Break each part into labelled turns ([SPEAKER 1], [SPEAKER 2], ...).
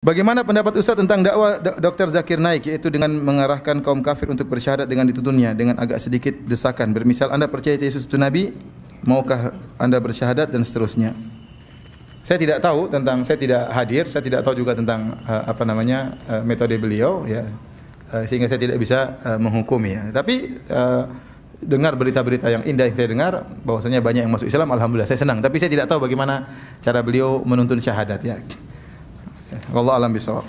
[SPEAKER 1] Bagaimana pendapat Ustaz tentang dakwah Dr. Zakir Naik, yaitu dengan mengarahkan kaum kafir untuk bersyahadat dengan dituntunnya dengan agak sedikit desakan. Bermisal, Anda percaya Yesus itu Nabi, maukah Anda bersyahadat dan seterusnya. Saya tidak tahu tentang, saya tidak hadir, saya tidak tahu juga tentang metode beliau, ya, sehingga saya tidak bisa menghukumi. Ya. Tapi dengar berita-berita yang indah yang saya dengar, bahwasanya banyak yang masuk Islam, alhamdulillah saya senang. Tapi saya tidak tahu bagaimana cara beliau menuntun syahadat. Ya. Wallahu a'lam bishawab.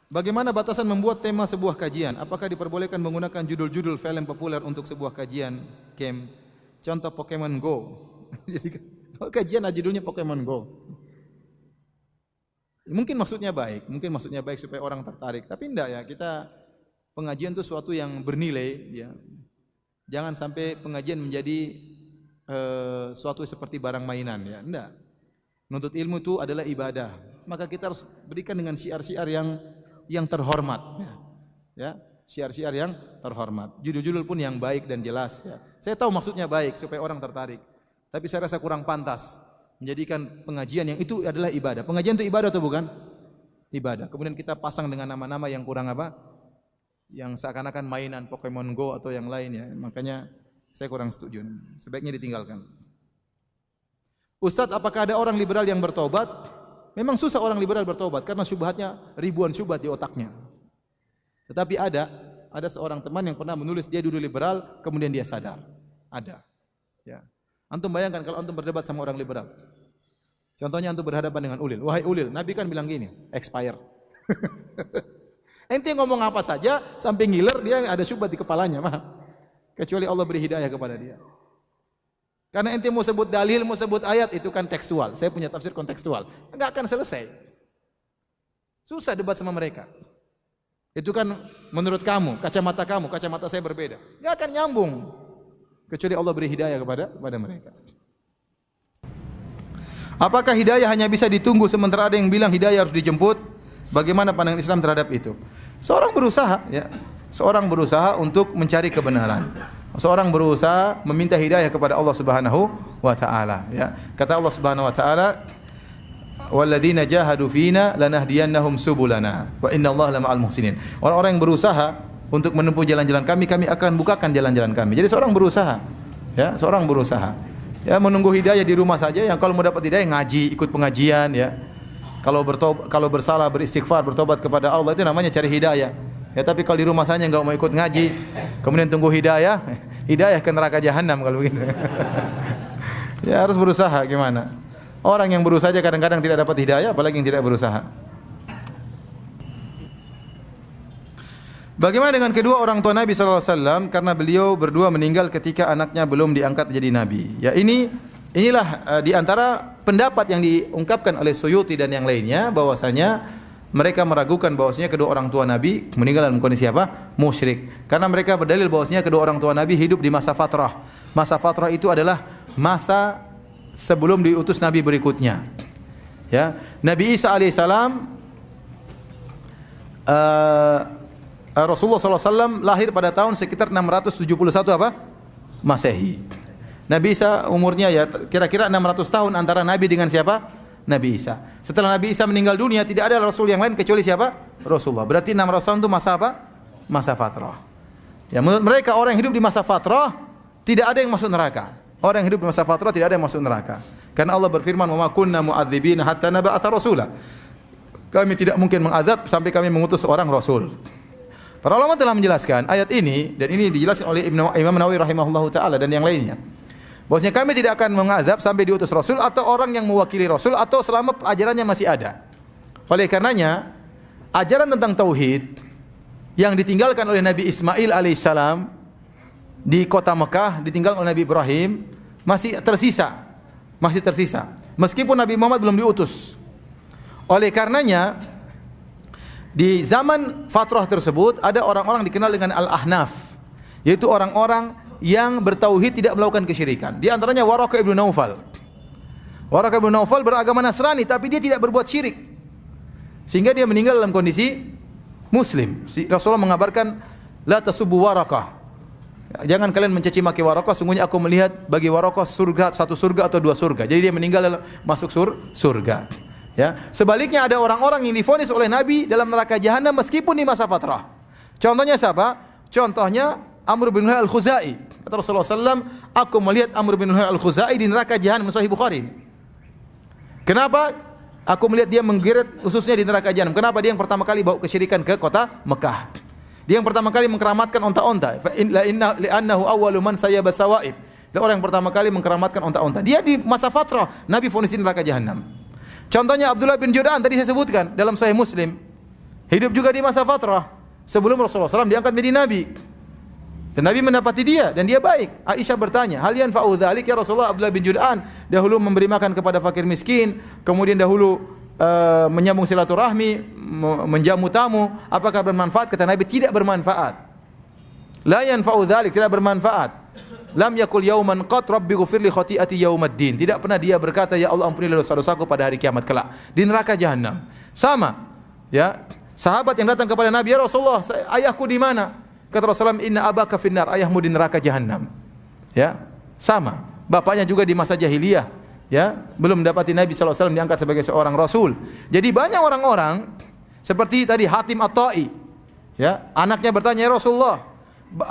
[SPEAKER 1] Bagaimana batasan membuat tema sebuah kajian? Apakah diperbolehkan menggunakan judul-judul film populer untuk sebuah kajian game? Contoh Pokemon Go. Jadi kajian judulnya Pokemon Go. Mungkin maksudnya baik supaya orang tertarik. Tapi enggak ya, kita pengajian itu suatu yang bernilai. Ya. Jangan sampai pengajian menjadi suatu seperti barang mainan. Ya, enggak. Menuntut ilmu itu adalah ibadah. Maka kita harus berikan dengan syiar-syiar yang terhormat. Ya, syiar-syiar yang terhormat. Judul-judul pun yang baik dan jelas. Ya. Saya tahu maksudnya baik supaya orang tertarik. Tapi saya rasa kurang pantas menjadikan pengajian yang itu adalah ibadah. Pengajian itu ibadah atau bukan? Ibadah. Kemudian kita pasang dengan nama-nama yang kurang apa? Yang seakan-akan mainan Pokemon Go atau yang lainnya. Makanya saya kurang setuju. Sebaiknya ditinggalkan. Ustadz, apakah ada orang liberal yang bertobat? Memang susah orang liberal bertobat karena syubhatnya ribuan syubhat di otaknya. Tetapi ada seorang teman yang pernah menulis dia dulu liberal, kemudian dia sadar. Ada. Ya. Antum bayangkan kalau antum berdebat sama orang liberal. Contohnya antum berhadapan dengan Ulil. Wahai Ulil, Nabi kan bilang gini, expire. Ente ngomong apa saja sampai ngiler dia ada syubhat di kepalanya, mah. Kecuali Allah beri hidayah kepada dia. Karena ente mau sebut dalil, mau sebut ayat, itu kan tekstual. Saya punya tafsir kontekstual. Enggak akan selesai. Susah debat sama mereka. Itu kan menurut kamu, kacamata saya berbeda. Enggak akan nyambung. Kecuali Allah beri hidayah kepada mereka. Apakah hidayah hanya bisa ditunggu sementara ada yang bilang hidayah harus dijemput? Bagaimana pandangan Islam terhadap itu? Seorang berusaha untuk mencari kebenaran. Seorang berusaha meminta hidayah kepada Allah Subhanahu wa taala, ya. Kata Allah Subhanahu wa taala, "Walladzina jahadu fina lanahdiyannahum subulana wa innallaha lama'al muhsinin." Orang-orang yang berusaha untuk menempuh jalan-jalan kami akan bukakan jalan-jalan kami. Jadi seorang berusaha, ya, seorang berusaha. Ya, menunggu hidayah di rumah saja, yang kalau mau dapat hidayah ngaji, ikut pengajian, ya. Kalau bersalah, beristighfar, bertobat kepada Allah, itu namanya cari hidayah. Ya, tapi kalau di rumah saja enggak mau ikut ngaji, kemudian tunggu hidayah ke neraka jahanam kalau begitu. Ya, harus berusaha gimana? Orang yang berusaha aja kadang-kadang tidak dapat hidayah, apalagi yang tidak berusaha. Bagaimana dengan kedua orang tua Nabi sallallahu alaihi wasallam karena beliau berdua meninggal ketika anaknya belum diangkat jadi nabi. Ya, inilah di antara pendapat yang diungkapkan oleh Suyuti dan yang lainnya, bahwasanya mereka meragukan bahwasanya kedua orang tua Nabi meninggal dalam kondisi apa? Musyrik. Karena mereka berdalil bahwasanya kedua orang tua Nabi hidup di masa fatrah. Masa fatrah itu adalah masa sebelum diutus Nabi berikutnya. Ya, Nabi Isa alaihissalam, Rasulullah SAW lahir pada tahun sekitar 671 apa? Masehi. Nabi Isa umurnya ya kira-kira 600 tahun antara Nabi dengan siapa? Nabi Isa. Setelah Nabi Isa meninggal dunia, tidak ada Rasul yang lain kecuali siapa? Rasulullah. Berarti 600 tahun itu masa apa? Masa fatrah. Ya, menurut mereka orang yang hidup di masa fatrah tidak ada yang masuk neraka. Orang yang hidup di masa fatrah tidak ada yang masuk neraka. Karena Allah berfirman, "Wa ma kunna mu'adzibina hatta nab'atsa rasula." Kami tidak mungkin mengadab sampai kami mengutus seorang rasul. Para ulama telah menjelaskan ayat ini, dan ini dijelaskan oleh Imam Nawawi rahimahullahu taala dan yang lainnya. Bahwasanya kami tidak akan mengazab sampai diutus Rasul atau orang yang mewakili Rasul atau selama ajarannya masih ada. Oleh karenanya, ajaran tentang tauhid yang ditinggalkan oleh Nabi Ismail alaihissalam di kota Mekah, ditinggalkan oleh Nabi Ibrahim, masih tersisa. Meskipun Nabi Muhammad belum diutus. Oleh karenanya, di zaman fatrah tersebut ada orang-orang dikenal dengan Al-Ahnaf, yaitu orang-orang yang bertauhid tidak melakukan kesyirikan. Di antaranya Waraqah ibn Naufal. Waraqah ibn Naufal beragama Nasrani tapi dia tidak berbuat syirik. Sehingga dia meninggal dalam kondisi muslim. Rasulullah mengabarkan, "La tasubbu Waraqah." Jangan kalian mencaci maki Waraqah, sungguhnya aku melihat bagi Waraqah surga, satu surga atau dua surga. Jadi dia meninggal dalam masuk surga. Ya, sebaliknya ada orang-orang yang divonis oleh Nabi dalam neraka jahanam meskipun di masa fatrah. Contohnya siapa? Contohnya Amr bin Luhai al-Khuzai. Kata Rasulullah SAW, aku melihat Amr bin Luhai al-Khuzai di neraka jahanam, Sahih Bukhari. Kenapa? Aku melihat dia menggeret ususnya di neraka jahanam. Kenapa? Dia yang pertama kali bawa kesyirikan ke kota Mekah. Dia yang pertama kali mengkeramatkan onta-onta. Li'annahu awwalu man sayyaba sawaib. Dia orang yang pertama kali mengkeramatkan onta-onta. Dia di masa fatrah, Nabi vonis di neraka jahanam. Contohnya Abdullah bin Jud'an tadi saya sebutkan dalam Sahih Muslim. Hidup juga di masa fatrah sebelum Rasulullah SAW diangkat menjadi Nabi. Dan Nabi mendapati dia dan dia baik. Aisyah bertanya, "Hal yanfa'u dzalik ya Rasulullah?" Abdullah bin Jud'an dahulu memberi makan kepada fakir miskin, kemudian dahulu menyambung silaturahmi, menjamu tamu. Apakah bermanfaat? Kata Nabi, tidak bermanfaat. La yanfa'u dzalik, tidak bermanfaat. Lam yakul yauman qat rabbi ghfirli khati'ati yaumaddin. Tidak pernah dia berkata, ya Allah ampunilah dosa-dosaku pada hari kiamat kelak di neraka jahanam. Sama, ya. Sahabat yang datang kepada Nabi, ya Rasulullah, ayahku di mana? Kata Rasulullah, inna abaka finnar, ayahmu di neraka jahanam. Ya, sama. Bapaknya juga di masa jahiliyah, ya, belum mendapati Nabi SAW diangkat sebagai seorang Rasul. Jadi banyak orang-orang seperti tadi Hatim At-Ta'i, ya, anaknya bertanya, ya Rasulullah,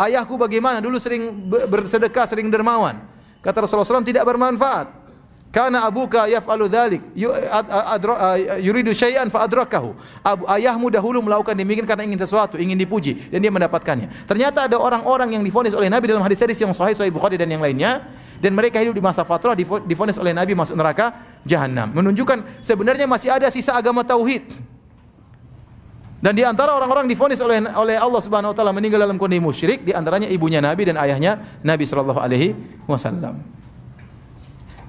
[SPEAKER 1] ayahku bagaimana? Dulu sering bersedekah, sering dermawan. Kata Rasulullah SAW, tidak bermanfaat. Karena abuka yaf'alu dzalik, yuridu syai'an fa adrakahu. Ayahmu dahulu melakukan demikian karena ingin sesuatu, ingin dipuji, dan dia mendapatkannya. Ternyata ada orang-orang yang divonis oleh Nabi dalam hadis-hadis yang sahih Bukhari dan yang lainnya, dan mereka hidup di masa fatrah divonis oleh Nabi masuk neraka jahanam. Menunjukkan sebenarnya masih ada sisa agama tauhid. Dan di antara orang-orang divonis oleh Allah Subhanahu wa taala meninggal dalam kondisi musyrik, di antaranya ibunya Nabi dan ayahnya Nabi sallallahu alaihi wasallam.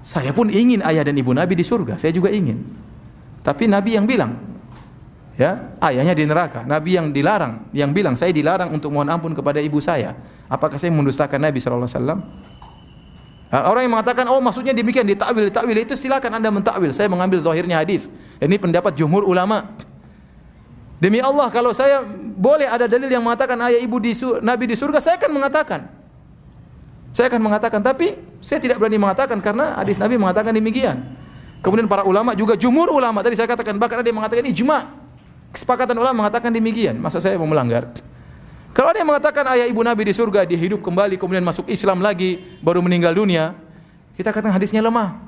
[SPEAKER 1] Saya pun ingin ayah dan ibu Nabi di surga, saya juga ingin. Tapi Nabi yang bilang, ya, ayahnya di neraka. Nabi yang dilarang, yang bilang saya dilarang untuk mohon ampun kepada ibu saya. Apakah saya mendustakan Nabi sallallahu alaihi wasallam? Orang yang mengatakan, oh maksudnya demikian, ditakwil itu silakan Anda mentakwil. Saya mengambil zahirnya hadis. Ini pendapat jumhur ulama. Demi Allah, kalau saya boleh ada dalil yang mengatakan ayah ibu Nabi di surga, saya akan mengatakan. Saya akan mengatakan, tapi saya tidak berani mengatakan karena hadis Nabi mengatakan demikian. Kemudian para ulama juga jumhur ulama, tadi saya katakan, bahkan ada yang mengatakan ijma. Kesepakatan ulama mengatakan demikian. Masa saya mau melanggar? Kalau ada yang mengatakan ayah ibu Nabi di surga, dia hidup kembali, kemudian masuk Islam lagi, baru meninggal dunia, kita katakan hadisnya lemah.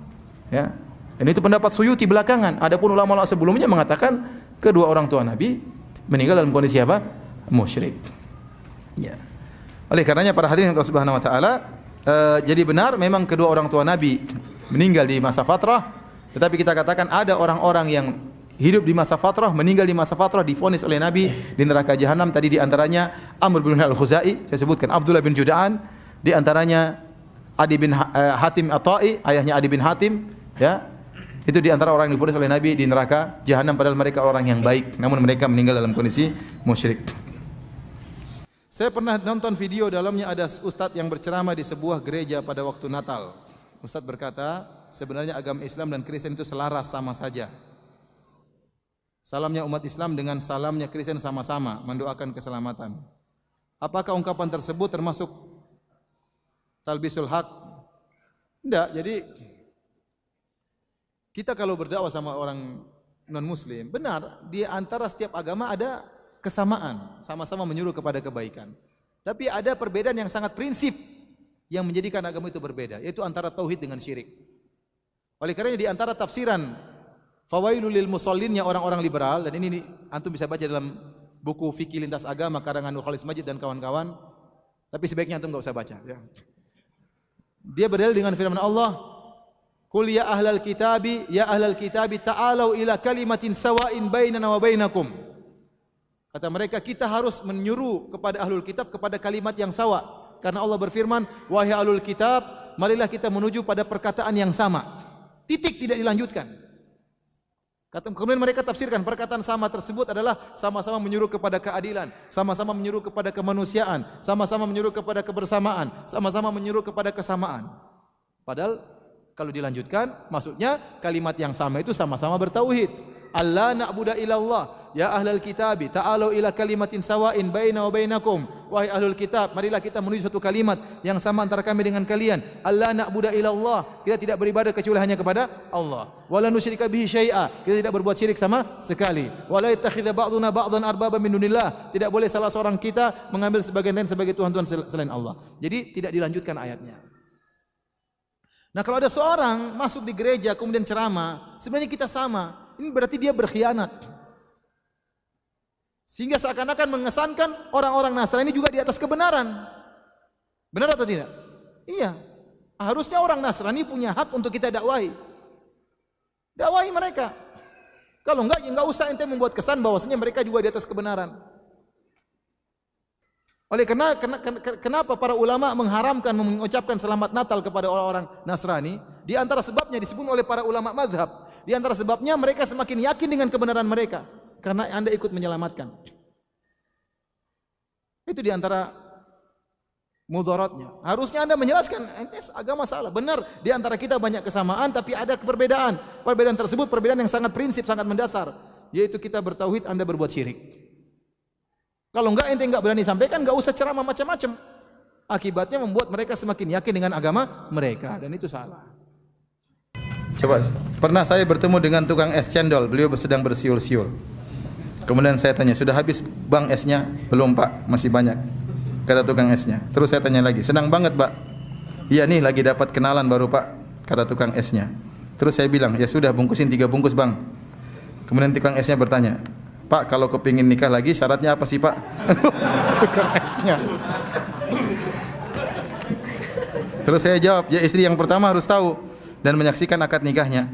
[SPEAKER 1] Ya. Dan itu pendapat Suyuti belakangan. Adapun ulama-ulama sebelumnya mengatakan kedua orang tua Nabi meninggal dalam kondisi apa? Musyrik. Ya. Oleh karenanya para hadirin Allah Subhanahu wa taala, jadi benar memang kedua orang tua Nabi meninggal di masa fatrah, tetapi kita katakan ada orang-orang yang hidup di masa fatrah, meninggal di masa fatrah divonis oleh Nabi di neraka jahanam. Tadi di antaranya Amr bin Al-Khuzai, saya sebutkan Abdullah bin Jud'an, di antaranya Adi bin Hatim At-Ta'i, ayahnya Adi bin Hatim, ya. Itu di antara orang yang divonis oleh Nabi di neraka jahanam, padahal mereka orang yang baik, namun mereka meninggal dalam kondisi musyrik. Saya pernah nonton video, dalamnya ada ustadz yang berceramah di sebuah gereja pada waktu Natal. Ustadz berkata, sebenarnya agama Islam dan Kristen itu selaras, sama saja. Salamnya umat Islam dengan salamnya Kristen sama-sama mendoakan keselamatan. Apakah ungkapan tersebut termasuk talbisul haq? Tidak. Jadi kita kalau berdakwah sama orang non-muslim, benar, di antara setiap agama ada kesamaan, sama-sama menyuruh kepada kebaikan. Tapi ada perbedaan yang sangat prinsip yang menjadikan agama itu berbeda, yaitu antara tauhid dengan syirik. Oleh karenanya di antara tafsiran Fawailul lil Musallinnya orang-orang liberal, dan ini antum bisa baca dalam buku Fikih Lintas Agama karangan Nurul Khalis Majid dan kawan-kawan, tapi sebaiknya antum enggak usah baca, ya. Dia berdalil dengan firman Allah, "Qul ya ahlal kitabi ta'alu ila kalimatin sawa'in bainana wa bainakum." Kata mereka, kita harus menyuruh kepada ahlul kitab kepada kalimat yang sawa. Karena Allah berfirman, "Wahai ahlul kitab, marilah kita menuju pada perkataan yang sama." Titik, tidak dilanjutkan. Kemudian mereka tafsirkan perkataan sama tersebut adalah sama-sama menyuruh kepada keadilan, sama-sama menyuruh kepada kemanusiaan, sama-sama menyuruh kepada kebersamaan, sama-sama menyuruh kepada kesamaan. Padahal kalau dilanjutkan, maksudnya kalimat yang sama itu sama-sama bertauhid. Allah na'budu illallah, ya ahlal kitabi ta'alu ila kalimatin sawa'in baina wa bainakum wahai ahlul kitab, marilah kita menuju suatu kalimat yang sama antara kami dengan kalian. Allah na'budu illallah, kita tidak beribadah kecuali hanya kepada Allah. Wala nusyrika bihi syai'a, kita tidak berbuat syirik sama sekali. Wala yattakhidha ba'duna ba'dan arbaba min dunillah, tidak boleh salah seorang kita mengambil sebagian lain sebagai tuhan-tuhan selain Allah. Jadi tidak dilanjutkan ayatnya. Nah, kalau ada seorang masuk di gereja kemudian ceramah, sebenarnya kita sama. Ini berarti dia berkhianat. Sehingga seakan-akan mengesankan orang-orang Nasrani juga di atas kebenaran. Benar atau tidak? Iya. Harusnya orang Nasrani punya hak untuk kita dakwahi. Dakwahi mereka. Kalau enggak, ya enggak usah ente membuat kesan bahwasanya mereka juga di atas kebenaran. Oleh karena kenapa para ulama mengharamkan mengucapkan selamat Natal kepada orang-orang Nasrani? Di antara sebabnya disebut oleh para ulama mazhab. Di antara sebabnya mereka semakin yakin dengan kebenaran mereka. Karena Anda ikut menyelamatkan. Itu di antara mudaratnya. Harusnya Anda menjelaskan, agama salah. Benar, di antara kita banyak kesamaan, tapi ada perbedaan. Perbedaan tersebut perbedaan yang sangat prinsip, sangat mendasar. Yaitu kita bertauhid, Anda berbuat syirik. Kalau enggak, ente enggak berani sampaikan, enggak usah ceramah macam-macam. Akibatnya membuat mereka semakin yakin dengan agama mereka. Dan itu salah. Coba, pernah saya bertemu dengan tukang es cendol. Beliau sedang bersiul-siul. Kemudian saya tanya, sudah habis bang esnya? Belum pak, masih banyak. Kata tukang esnya. Terus saya tanya lagi, senang banget pak? Iya nih lagi dapat kenalan baru pak, kata tukang esnya. Terus saya bilang, ya sudah bungkusin 3 bungkus bang. Kemudian tukang esnya bertanya, pak kalau kepingin nikah lagi syaratnya apa sih pak? Tukang esnya. Terus saya jawab, ya istri yang pertama harus tahu dan menyaksikan akad nikahnya.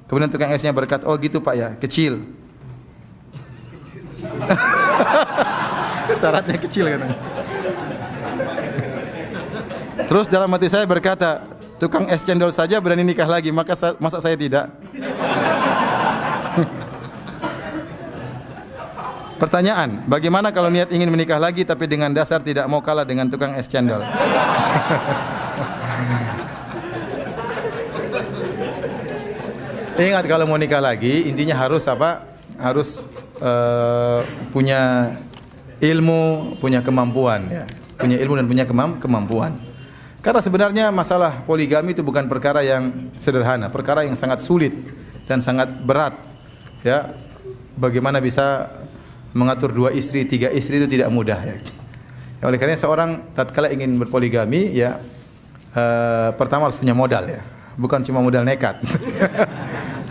[SPEAKER 1] Kemudian tukang esnya berkata, oh gitu pak ya, kecil. Syaratnya kecil katanya. Terus dalam hati saya berkata, tukang es cendol saja berani nikah lagi, masa saya tidak? Pertanyaan, bagaimana kalau niat ingin menikah lagi tapi dengan dasar tidak mau kalah dengan tukang es cendol? Ingat kalau mau nikah lagi, intinya harus apa? Harus punya ilmu, punya kemampuan ya. Punya ilmu dan punya kemampuan. Karena sebenarnya masalah poligami itu bukan perkara yang sederhana, perkara yang sangat sulit dan sangat berat. Ya. Bagaimana bisa mengatur 2 istri, 3 istri itu tidak mudah ya. Oleh karena seorang tatkala ingin berpoligami ya pertama harus punya modal ya. Bukan cuma modal nekat.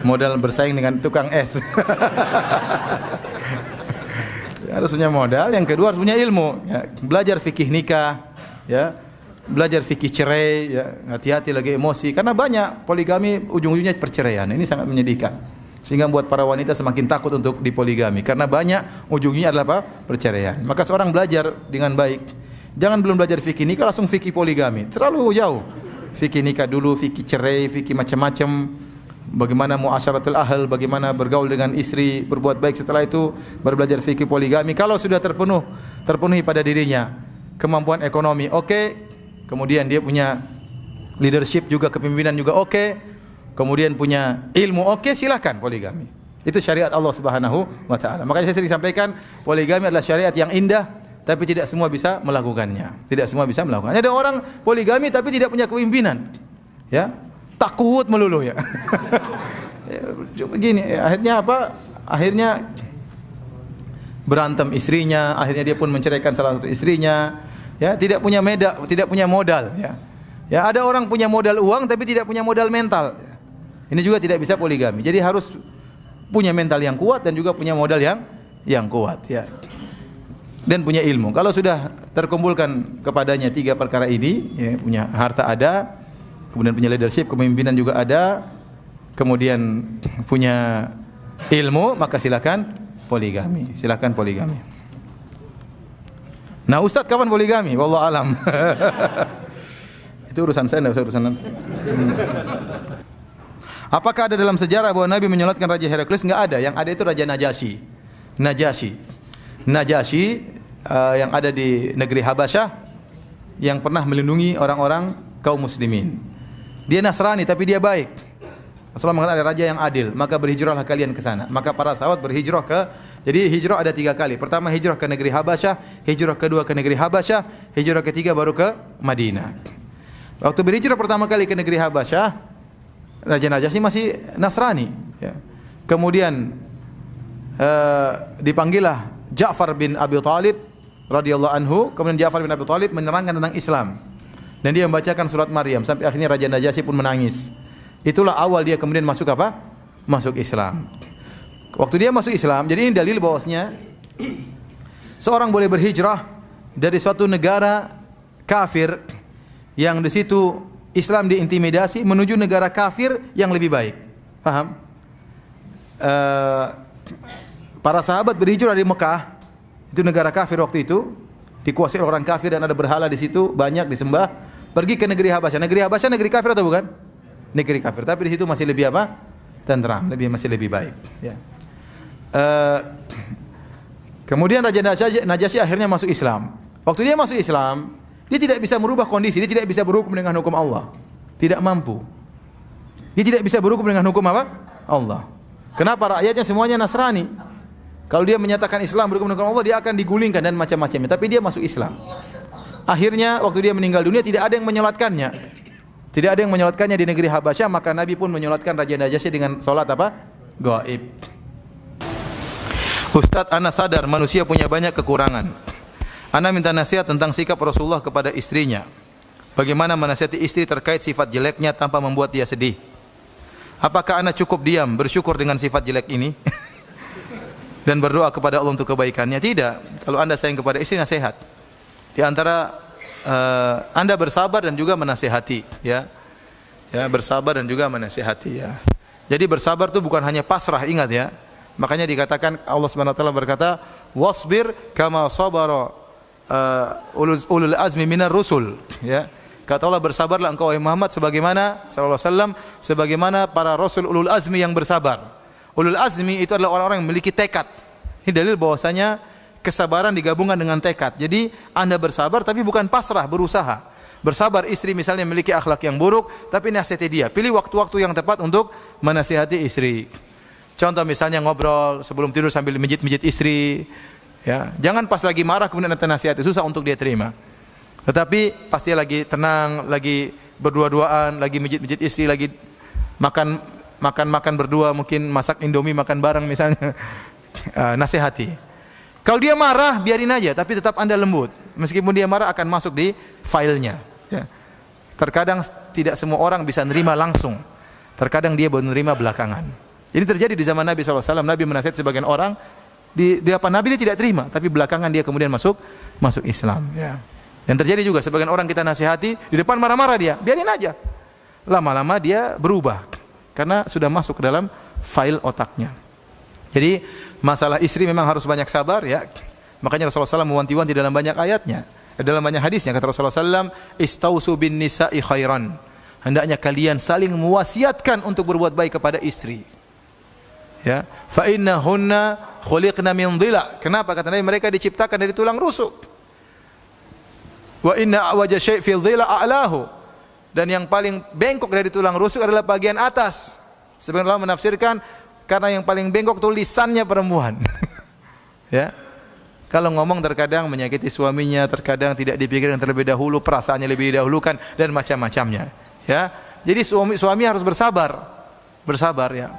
[SPEAKER 1] Modal bersaing dengan tukang es. Harus punya modal, yang kedua harus punya ilmu ya. Belajar fikih nikah ya. Belajar fikih cerai ya. Hati-hati lagi emosi karena banyak poligami ujung-ujungnya perceraian. Ini sangat menyedihkan. Sehingga membuat para wanita semakin takut untuk dipoligami karena banyak ujungnya adalah apa? Perceraian. Maka seorang belajar dengan baik. Jangan belum belajar fikih nikah langsung fikih poligami. Terlalu jauh. Fikih nikah dulu, fikih cerai, fikih macam-macam. Bagaimana muasyaratul ahl, bagaimana bergaul dengan istri, berbuat baik, setelah itu baru belajar fikih poligami. Kalau sudah terpenuhi pada dirinya kemampuan ekonomi, oke. Kemudian dia punya leadership juga, kepemimpinan juga oke. Kemudian punya ilmu oke, silakan poligami. Itu syariat Allah Subhanahu wa taala. Makanya saya sering sampaikan, poligami adalah syariat yang indah, tapi tidak semua bisa melakukannya. Tidak semua bisa melakukannya. Ada orang poligami tapi tidak punya kepemimpinan. Ya. Takut melulu ya. Cuma gini, akhirnya apa? Akhirnya berantem istrinya, akhirnya dia pun menceraikan salah satu istrinya. Ya, tidak punya modal ya. Ya, ada orang punya modal uang tapi tidak punya modal mental. Ini juga tidak bisa poligami. Jadi harus punya mental yang kuat dan juga punya modal yang kuat ya. Dan punya ilmu. Kalau sudah terkumpulkan kepadanya 3 perkara ini, ya, punya harta ada, kemudian punya leadership, kepemimpinan juga ada, kemudian punya ilmu, maka silakan poligami. Silakan poligami. Nah, Ustaz kapan poligami? Wallahu alam. Itu urusan saya, enggak usah urusan nanti. Apakah ada dalam sejarah bahwa Nabi menyolatkan Raja Heraklius? Enggak ada. Yang ada itu Raja Najasyi yang ada di negeri Habasyah yang pernah melindungi orang-orang kaum muslimin. Dia Nasrani tapi dia baik. Rasulullah mengatakan ada raja yang adil, maka berhijrahlah kalian ke sana. Maka para sahabat berhijrah jadi hijrah ada 3 kali. Pertama hijrah ke negeri Habasyah, hijrah kedua ke negeri Habasyah, hijrah ketiga baru ke Madinah. Waktu berhijrah pertama kali ke negeri Habasyah, Raja Najasyi masih Nasrani. Ya. Kemudian dipanggillah Ja'far bin Abi Thalib radhiyallahu anhu. Kemudian Ja'far bin Abi Thalib menerangkan tentang Islam. Dan dia membacakan surat Maryam sampai akhirnya Raja Najasyi pun menangis. Itulah awal dia kemudian masuk apa? Masuk Islam. Waktu dia masuk Islam, jadi ini dalil bahwasanya seorang boleh berhijrah dari suatu negara kafir yang di situ Islam diintimidasi menuju negara kafir yang lebih baik. Paham? Para sahabat berhijrah dari Mekah, itu negara kafir waktu itu, dikuasai oleh orang kafir dan ada berhala di situ banyak disembah. Pergi ke negeri Habasyah. Negeri Habasyah negeri kafir atau bukan? Negeri kafir. Tapi di situ masih lebih apa? Tentram, masih lebih baik. Ya. Kemudian Raja Najasyi akhirnya masuk Islam. Waktu dia masuk Islam, dia tidak bisa merubah kondisi, dia tidak bisa berhukum dengan hukum Allah. Tidak mampu. Dia tidak bisa berhukum dengan hukum apa? Allah. Kenapa? Rakyatnya semuanya Nasrani. Kalau dia menyatakan Islam berhukum dengan Allah, dia akan digulingkan dan macam-macamnya. Tapi dia masuk Islam. Akhirnya waktu dia meninggal dunia tidak ada yang menyolatkannya. Tidak ada yang menyolatkannya di negeri Habasyah, maka Nabi pun menyolatkan Raja Najasyi dengan solat apa? Gaib. Ustadz, ana sadar manusia punya banyak kekurangan. Ana minta nasihat tentang sikap Rasulullah kepada istrinya. Bagaimana menasihati istri terkait sifat jeleknya tanpa membuat dia sedih? Apakah ana cukup diam bersyukur dengan sifat jelek ini dan berdoa kepada Allah untuk kebaikannya? Tidak. Kalau anda sayang kepada istri, nasihat. Di antara anda bersabar dan juga menasihati, ya. Ya, bersabar dan juga menasihati, ya. Jadi bersabar itu bukan hanya pasrah, ingat ya. Makanya dikatakan Allah Subhanahu wa taala berkata, "Wasbir kama sabara ulul azmi minar rusul." Ya. Kata Allah, bersabarlah engkau wahai Muhammad sebagaimana sallallahu alaihi wasallam sebagaimana para rasul ulul azmi yang bersabar. Ulul azmi itu adalah orang-orang yang memiliki tekad. Ini dalil bahwasanya kesabaran digabungkan dengan tekad. Jadi anda bersabar tapi bukan pasrah, berusaha. Bersabar istri misalnya memiliki akhlak yang buruk, tapi nasihati dia. Pilih waktu-waktu yang tepat untuk menasihati istri. Contoh misalnya ngobrol sebelum tidur sambil mijit-mijit istri. Ya, jangan pas lagi marah kemudian anda nasihati, susah untuk dia terima. Tetapi pasti lagi tenang, lagi berdua-duaan, lagi mijit-mijit istri, lagi makan berdua, mungkin masak Indomie makan bareng misalnya. Nasihati. Kalau dia marah, biarin aja, tapi tetap anda lembut. Meskipun dia marah akan masuk di filenya. Ya. Terkadang tidak semua orang bisa nerima langsung. Terkadang dia baru nerima belakangan. Jadi terjadi di zaman Nabi SAW. Nabi menasihati sebagian orang, di depan Nabi dia tidak terima, tapi belakangan dia kemudian masuk Islam. Ya. Dan terjadi juga sebagian orang kita nasihati, di depan marah-marah dia, biarin aja. Lama-lama dia berubah, karena sudah masuk ke dalam file otaknya. Jadi masalah istri memang harus banyak sabar, ya. Makanya Rasulullah SAW mewanti-wanti dalam banyak ayatnya, dalam banyak hadisnya. Kata Rasulullah SAW, "Istausu bin nisa'i khairan." Hendaknya kalian saling mewasiatkan untuk berbuat baik kepada istri. Ya, fa innahunna khuliqna min dhila. Kenapa? Kata Nabi, mereka diciptakan dari tulang rusuk. Wa inna awaja syai' fi dhila a'lahu. Dan yang paling bengkok dari tulang rusuk adalah bagian atas. Sebenarnya Allah menafsirkan karena yang paling bengkok itu lisannya perempuan. Ya. Kalau ngomong terkadang menyakiti suaminya, terkadang tidak dipikirkan terlebih dahulu, perasaannya lebih didahulukan dan macam-macamnya. Ya. Jadi suami harus bersabar. Bersabar, ya.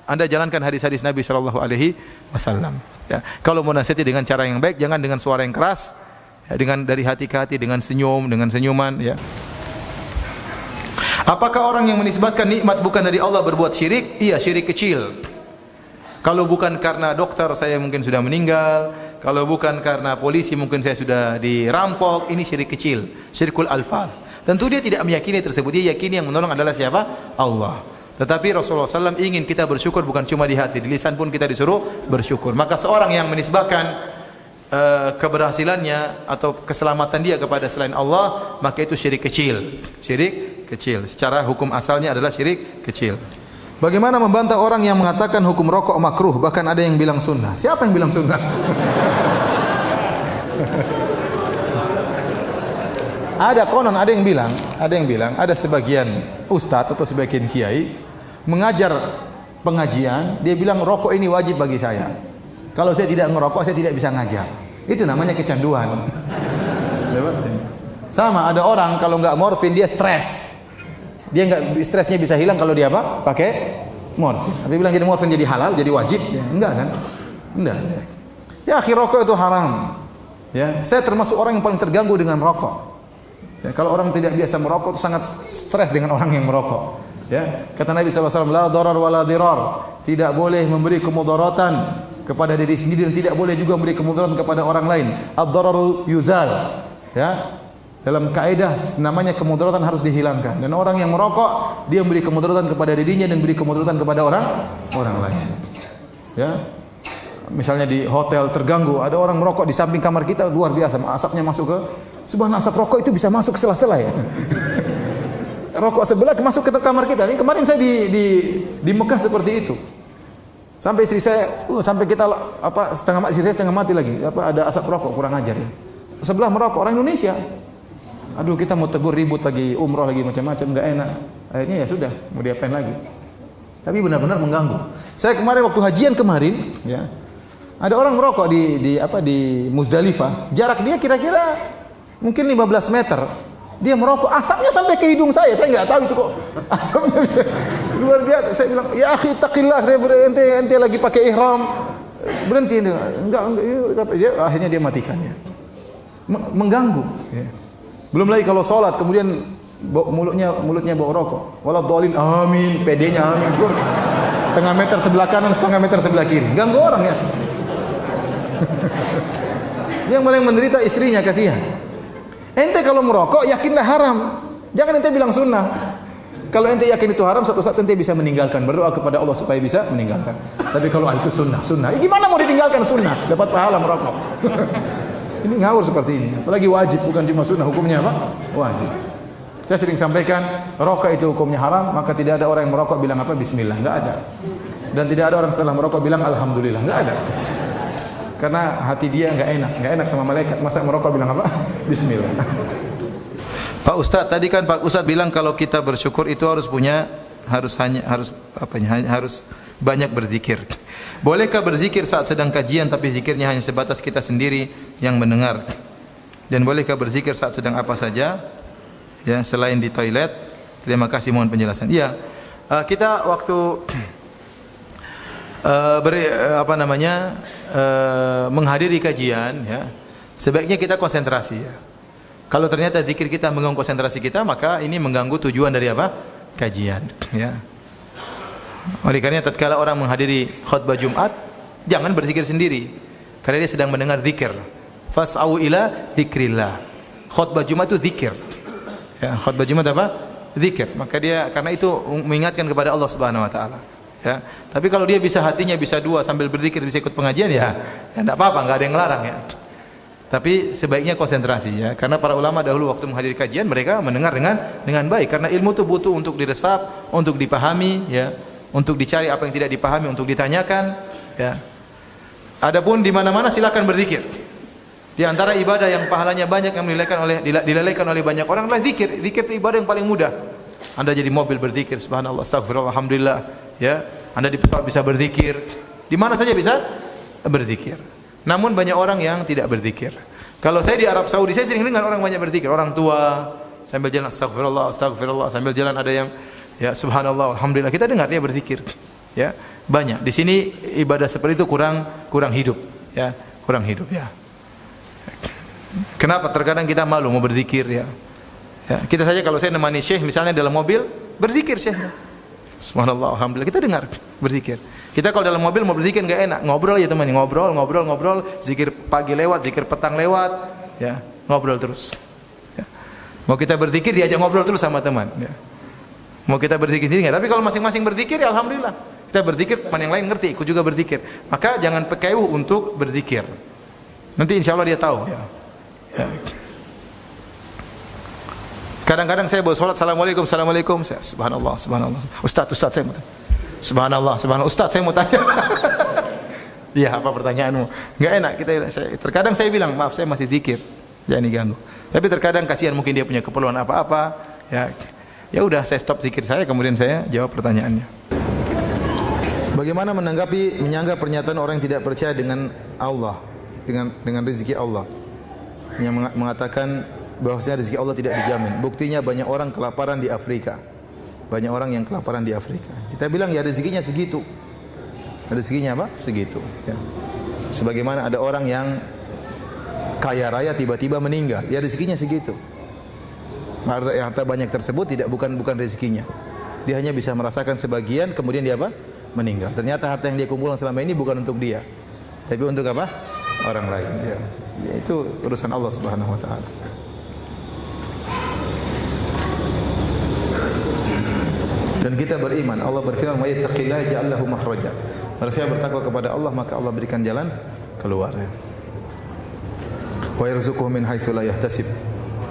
[SPEAKER 1] Anda jalankan hadis-hadis Nabi sallallahu alaihi wasallam. Ya. Kalau mau nasihati dengan cara yang baik, jangan dengan suara yang keras, ya, dengan dari hati ke hati, dengan senyum, dengan senyuman, ya. Apakah orang yang menisbatkan nikmat bukan dari Allah berbuat syirik? Iya, syirik kecil. Kalau bukan karena dokter saya mungkin sudah meninggal, kalau bukan karena polisi mungkin saya sudah dirampok, ini syirik kecil, syirkul alfaz. Tentu dia tidak meyakini tersebut, dia yakini yang menolong adalah siapa? Allah. Tetapi Rasulullah SAW ingin kita bersyukur bukan cuma di hati, di lisan pun kita disuruh bersyukur. Maka seorang yang menisbahkan keberhasilannya atau keselamatan dia kepada selain Allah, maka itu syirik kecil. Syirik kecil. Secara hukum asalnya adalah syirik kecil. Bagaimana membantah orang yang mengatakan hukum rokok makruh, bahkan ada yang bilang sunnah? Siapa yang bilang sunnah? Ada konon, ada yang bilang, ada sebagian ustadz atau sebagian kiai mengajar pengajian, dia bilang rokok ini wajib bagi saya. Kalau saya tidak ngerokok, saya tidak bisa ngajar. Itu namanya kecanduan. Sama ada orang kalau nggak morfin dia stres. Dia nggak stresnya bisa hilang kalau dia apa? Pakai morfin. Tapi bilang jadi morfin jadi halal, jadi wajib? Ya, enggak kan? Enggak. Ya, akhir rokok itu haram. Ya, saya termasuk orang yang paling terganggu dengan rokok. Ya, kalau orang tidak biasa merokok itu sangat stres dengan orang yang merokok. Ya, kata Nabi SAW, la darar wa la dirar. Tidak boleh memberi kemudaratan kepada diri sendiri dan tidak boleh juga memberi kemudaratan kepada orang lain. Ad-dararu yuzal. Ya. Dalam kaidah namanya kemudaratan harus dihilangkan. Dan orang yang merokok dia memberi kemudaratan kepada dirinya dan beri kemudaratan kepada orang lain. Ya. Misalnya di hotel terganggu, ada orang merokok di samping kamar kita luar biasa, asapnya masuk ke subhanallah, asap rokok itu bisa masuk ke sela-sela ya. Rokok sebelah masuk ke kamar kita. Ini kemarin saya di Mekah seperti itu. Sampai istri saya, sampai kita istri saya setengah mati lagi. Ada asap rokok, kurang ajar ya. Sebelah merokok orang Indonesia. Aduh, kita mau tegur ribut lagi, umroh lagi macam-macam, enggak enak. Akhirnya ya sudah, mau diapain lagi. Tapi benar-benar mengganggu. Saya kemarin waktu hajian kemarin, ya. Ada orang merokok di Muzdalifah. Jarak dia kira-kira mungkin 15 meter. Dia merokok, asapnya sampai ke hidung saya. Saya enggak tahu itu kok. Asapnya luar biasa. Saya bilang, "Ya akhi, taqillah, ente lagi pakai ihram. Berhenti ente." Enggak, akhirnya dia matikan ya. Mengganggu ya. Belum lagi kalau sholat kemudian mulutnya bau rokok. Waladhdallin, amin, pedenya amin. Setengah meter sebelah kanan, setengah meter sebelah kiri. Ganggu orang ya. Yang paling menderita istrinya, kasihan. Ente kalau merokok yakinlah haram. Jangan ente bilang sunnah. Kalau ente yakin itu haram, suatu saat ente bisa meninggalkan. Berdoa kepada Allah supaya bisa meninggalkan. Tapi kalau itu sunnah. Gimana mau ditinggalkan sunnah? Dapat pahala merokok. Ini ngawur seperti ini. Apalagi wajib, bukan cuma sunnah. Hukumnya apa? Wajib. Saya sering sampaikan, rokok itu hukumnya haram, maka tidak ada orang yang merokok bilang apa? Bismillah. Enggak ada. Dan tidak ada orang setelah merokok bilang alhamdulillah. Enggak ada. Karena hati dia enggak enak sama malaikat. Masa merokok bilang apa? Bismillah. Pak Ustadz, tadi kan Pak Ustadz bilang kalau kita bersyukur itu harus banyak berzikir. Bolehkah berzikir saat sedang kajian tapi zikirnya hanya sebatas kita sendiri yang mendengar? Dan bolehkah berzikir saat sedang apa saja? Ya, selain di toilet. Terima kasih, mohon penjelasan. Iya. Kita waktu menghadiri kajian ya, sebaiknya kita konsentrasi ya. Kalau ternyata zikir kita mengganggu konsentrasi kita, maka ini mengganggu tujuan dari apa? Kajian ya. Oleh karena tatkala orang menghadiri khutbah Jumat, jangan berzikir sendiri karena dia sedang mendengar zikir. Fas'au ila dzikrillah. Khutbah Jumat itu zikir. Ya, khutbah Jumat apa? Zikir. Maka dia karena itu mengingatkan kepada Allah Subhanahu wa taala. Ya. Tapi kalau dia bisa hatinya bisa dua sambil berzikir bisa ikut pengajian ya enggak apa-apa, enggak ada yang melarang ya. Tapi sebaiknya konsentrasi ya, karena para ulama dahulu waktu menghadiri kajian mereka mendengar dengan baik karena ilmu itu butuh untuk diresap, untuk dipahami ya, untuk dicari apa yang tidak dipahami, untuk ditanyakan ya. Adapun di mana-mana silakan berzikir. Di antara ibadah yang pahalanya banyak yang dilalaikan oleh banyak orang adalah zikir. Zikir itu ibadah yang paling mudah. Anda jadi mobil berzikir, subhanallah, astagfirullah, alhamdulillah ya. Anda di pesawat bisa berzikir. Di mana saja bisa berzikir. Namun banyak orang yang tidak berzikir. Kalau saya di Arab Saudi, saya sering dengar orang banyak berzikir. Orang tua sambil jalan astagfirullah, astagfirullah, sambil jalan ada yang ya subhanallah, alhamdulillah. Kita dengar dia berzikir. Ya, banyak. Di sini ibadah seperti itu kurang hidup, ya. Kurang hidup ya. Kenapa? Terkadang kita malu mau berzikir ya. Ya, kita saja kalau saya nemani syekh misalnya dalam mobil, berzikir syekh. Subhanallah, alhamdulillah, kita dengar berzikir. Kita kalau dalam mobil mau berzikir enggak enak, ngobrol aja teman, ngobrol, zikir pagi lewat, zikir petang lewat, ya, ngobrol terus. Ya. Mau kita berzikir diajak ngobrol terus sama teman, ya. Mau kita berzikir sendiri enggak? Tapi kalau masing-masing berzikir ya alhamdulillah. Kita berzikir, teman yang lain ngerti, ikut juga berzikir. Maka jangan pekeuh untuk berzikir. Nanti insya Allah dia tahu, ya. Ya. Kadang-kadang saya bawa salat, assalamualaikum, saya, subhanallah, Ustaz saya mau tanya. Subhanallah, Ustaz saya mau tanya. Iya, apa pertanyaanmu? Enggak enak terkadang saya bilang, maaf saya masih zikir, jangan diganggu. Tapi terkadang kasihan mungkin dia punya keperluan apa-apa, ya. Ya udah saya stop zikir saya, kemudian saya jawab pertanyaannya. Bagaimana menyanggap pernyataan orang yang tidak percaya dengan Allah, dengan rezeki Allah, yang mengatakan bahwasanya rezeki Allah tidak dijamin. Buktinya banyak orang kelaparan di Afrika. Banyak orang yang kelaparan di Afrika. Kita bilang ya rezekinya segitu. Rezekinya apa? Segitu. Ya. Sebagaimana ada orang yang kaya raya tiba-tiba meninggal, ya rezekinya segitu. Harta banyak tersebut bukan rezekinya. Dia hanya bisa merasakan sebagian, kemudian dia apa? Meninggal. Ternyata harta yang dia kumpulkan selama ini bukan untuk dia, tapi untuk apa? Orang lain. Ya. Itu urusan Allah Subhanahu wa taala. Dan kita beriman, Allah berfirman, "Wa yattaqillaha yaj'al lahu makhraja." Barang siapa bertakwa kepada Allah, maka Allah berikan jalan keluar. Wa yarzuquhu min haitsu la yahtasib.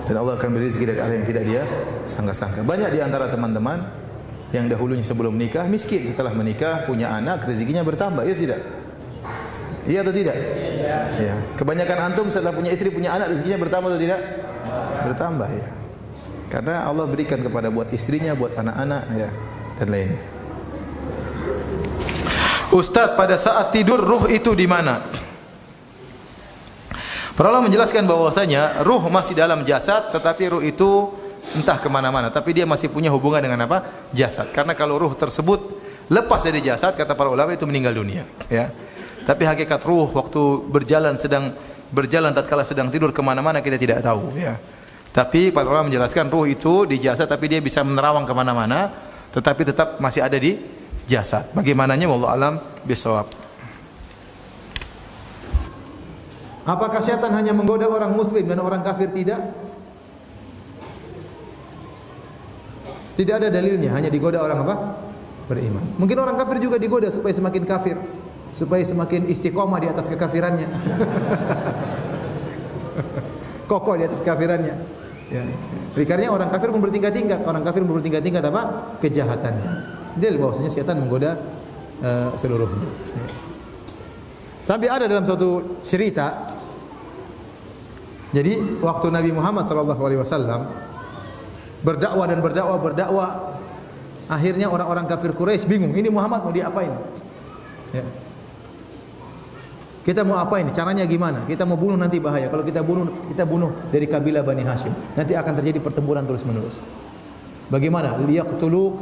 [SPEAKER 1] Dan Allah akan beri rezeki dari arah yang tidak dia sangka-sangka. Banyak di antara teman-teman yang dahulunya sebelum menikah miskin, setelah menikah punya anak, rezekinya bertambah, ya tidak? Iya atau tidak? Ya. Kebanyakan antum setelah punya istri, punya anak, rezekinya bertambah atau tidak? Bertambah, ya. Karena Allah berikan kepada buat istrinya, buat anak-anak, ya, dan lain. Ustaz, pada saat tidur ruh itu di mana? Para ulama menjelaskan bahwasanya ruh masih dalam jasad, tetapi ruh itu entah kemana-mana, tapi dia masih punya hubungan dengan apa? Jasad. Karena kalau ruh tersebut lepas dari jasad, kata para ulama, itu meninggal dunia. Ya. Tapi hakikat ruh waktu sedang berjalan tatkala sedang tidur kemana-mana kita tidak tahu. Ya. Tapi para ulama menjelaskan ruh itu di jasad, tapi dia bisa menerawang kemana-mana, tetapi tetap masih ada di jasad. Bagaimananya wallahu alam bisawab. Apakah syaitan hanya menggoda orang muslim dan orang kafir tidak? Tidak ada dalilnya, hanya digoda orang apa? Beriman. Mungkin orang kafir juga digoda supaya semakin kafir, supaya semakin istiqomah di atas kekafirannya. Kokoh di atas kafirannya. Ya. Karena orang kafir pun bertingkat-tingkat. Orang kafir pun bertingkat-tingkat apa? Kejahatannya. Dalil bahwasanya syaitan menggoda seluruhnya. Sampai ada dalam suatu cerita. Jadi waktu Nabi Muhammad SAW berdakwah, akhirnya orang-orang kafir Quraisy bingung. Ini Muhammad mau diapain? Ya. Kita mau apa ini? Caranya gimana? Kita mau bunuh nanti bahaya. Kalau kita bunuh dari kabilah Bani Hashim. Nanti akan terjadi pertempuran terus-menerus. Bagaimana? Liyaqtuluk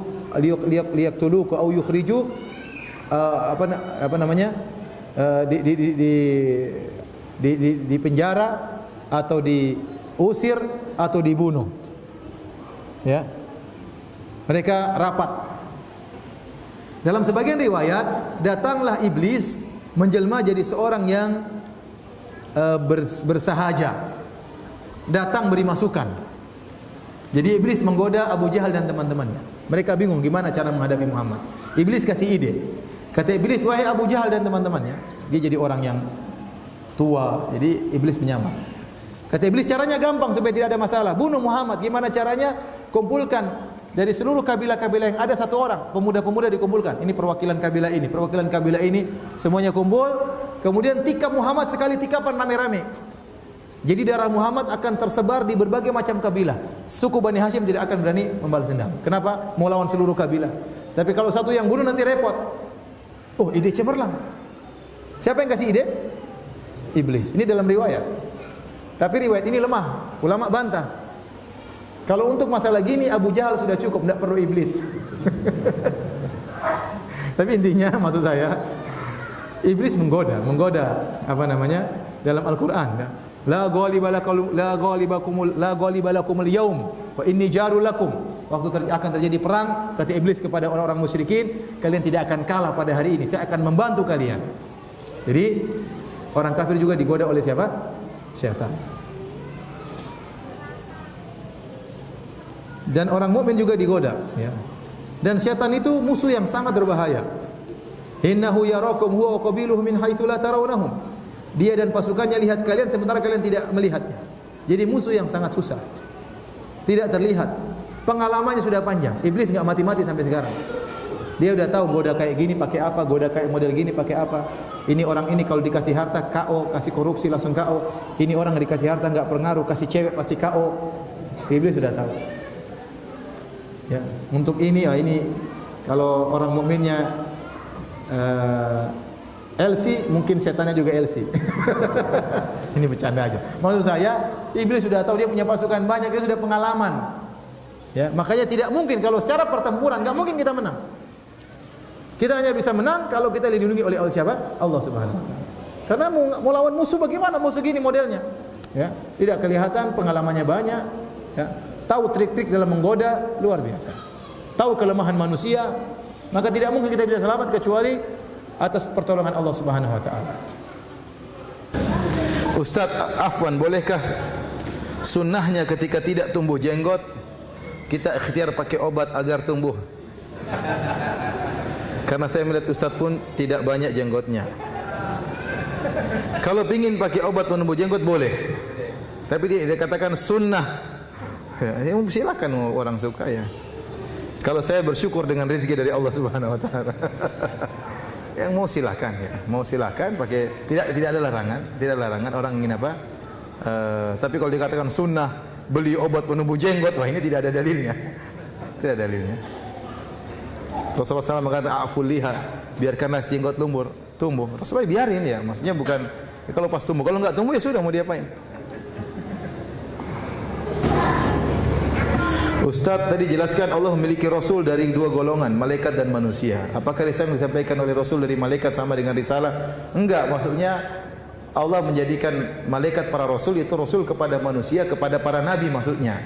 [SPEAKER 1] au yukhrijuk apa namanya? Di penjara atau diusir atau dibunuh. Ya. Mereka rapat. Dalam sebagian riwayat, datanglah iblis menjelma jadi seorang yang bersahaja, datang beri masukan. Jadi iblis menggoda Abu Jahal dan teman-temannya. Mereka bingung gimana cara menghadapi Muhammad. Iblis kasih ide. Kata iblis, wahai Abu Jahal dan teman-temannya, dia jadi orang yang tua. Jadi iblis menyamar. Kata iblis, caranya gampang supaya tidak ada masalah. Bunuh Muhammad. Gimana caranya? Kumpulkan dari seluruh kabilah-kabilah yang ada satu orang, pemuda-pemuda dikumpulkan. Ini perwakilan kabilah ini, perwakilan kabilah ini, semuanya kumpul. Kemudian tikap Muhammad sekali tikapan rame-rame. Jadi darah Muhammad akan tersebar di berbagai macam kabilah. Suku Bani Hashim tidak akan berani membalas dendam. Kenapa? Mau lawan seluruh kabilah. Tapi kalau satu yang bunuh nanti repot. Oh, ide cemerlang. Siapa yang kasih ide? Iblis. Ini dalam riwayat. Tapi riwayat ini lemah. Ulama bantah. Kalau untuk masalah gini Abu Jahal sudah cukup, tidak perlu iblis. Tapi intinya maksud saya, iblis menggoda apa namanya dalam Al-Quran. La ghalibakumul yaum wa inni jarul lakum. Waktu akan terjadi perang, kata iblis kepada orang-orang musyrikin, kalian tidak akan kalah pada hari ini. Saya akan membantu kalian. Jadi orang kafir juga digoda oleh siapa? Syaitan. Dan orang mukmin juga digoda, ya. Dan syaitan itu musuh yang sangat berbahaya. Innahu yarakum huwa wa qabiluhu min haitsu la tarawnahum. Dia dan pasukannya lihat kalian sementara kalian tidak melihatnya. Jadi musuh yang sangat susah. Tidak terlihat. Pengalamannya sudah panjang. Iblis enggak mati-mati sampai sekarang. Dia udah tahu goda kayak gini pakai apa, goda kayak model gini pakai apa. Ini orang ini kalau dikasih harta KO, kasih korupsi langsung KO. Ini orang dikasih harta enggak pengaruh, kasih cewek pasti KO. Iblis sudah tahu. Ya, untuk ini ya ini kalau orang mukminnya LC, mungkin setannya juga LC. Ini bercanda aja. Maksud saya, iblis sudah tahu, dia punya pasukan banyak, dia sudah pengalaman. Ya, makanya tidak mungkin kalau secara pertempuran enggak mungkin kita menang. Kita hanya bisa menang kalau kita dilindungi oleh Allah siapa? Allah Subhanahu wa taala. Karena mau lawan musuh bagaimana? Musuh gini modelnya. Ya, tidak kelihatan, pengalamannya banyak, ya. Tahu trik-trik dalam menggoda luar biasa. Tahu kelemahan manusia, maka tidak mungkin kita bisa selamat kecuali atas pertolongan Allah Subhanahu wa taala. Ustaz, afwan, bolehkah sunnahnya ketika tidak tumbuh jenggot kita ikhtiar pakai obat agar tumbuh? Karena saya melihat Ustaz pun tidak banyak jenggotnya. Kalau pingin pakai obat menumbuh jenggot boleh, tapi dia katakan sunnah. Ya, silakan orang suka ya. Kalau saya bersyukur dengan rezeki dari Allah Subhanahu wa taala. Yang mau silakan ya, mau silakan pakai, tidak ada larangan, tidak ada larangan orang ingin apa. Tapi kalau dikatakan sunnah beli obat penumbuh jenggot, wah ini tidak ada dalilnya. Tidak ada dalilnya. Rasulullah SAW mengatakan aful liha, biarkanlah jenggot tumbuh. Rasulullah biarin ya, maksudnya bukan ya, kalau pas tumbuh, kalau enggak tumbuh ya sudah, mau diapain? Ustaz tadi jelaskan Allah memiliki Rasul dari dua golongan, malaikat dan manusia. Apakah risalah yang disampaikan oleh Rasul dari malaikat sama dengan risalah? Enggak, maksudnya Allah menjadikan malaikat para Rasul, itu Rasul kepada manusia, kepada para Nabi maksudnya.